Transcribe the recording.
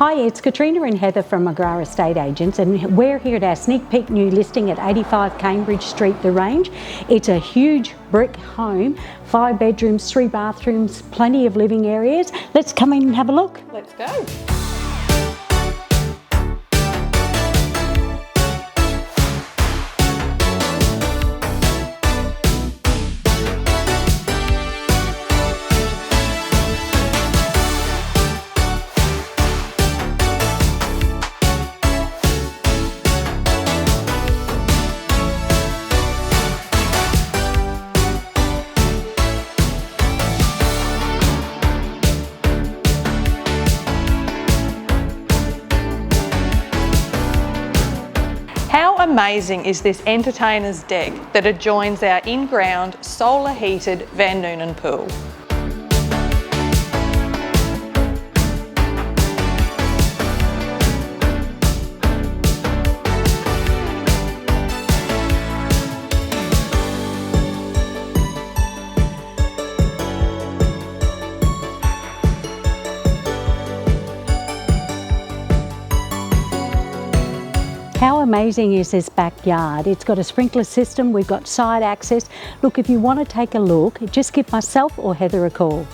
Hi, it's Katrina and Heather from McGrath Estate Agents, and we're here at our sneak peek new listing at 85 Cambridge Street, The Range. It's a huge brick home, 5 bedrooms, 3 bathrooms, plenty of living areas. Let's come in and have a look. Let's go. How amazing is this entertainer's deck that adjoins our in-ground, solar-heated Van Noonen pool? How amazing is this backyard? It's got a sprinkler system, we've got side access. Look, if you want to take a look, just give myself or Heather a call.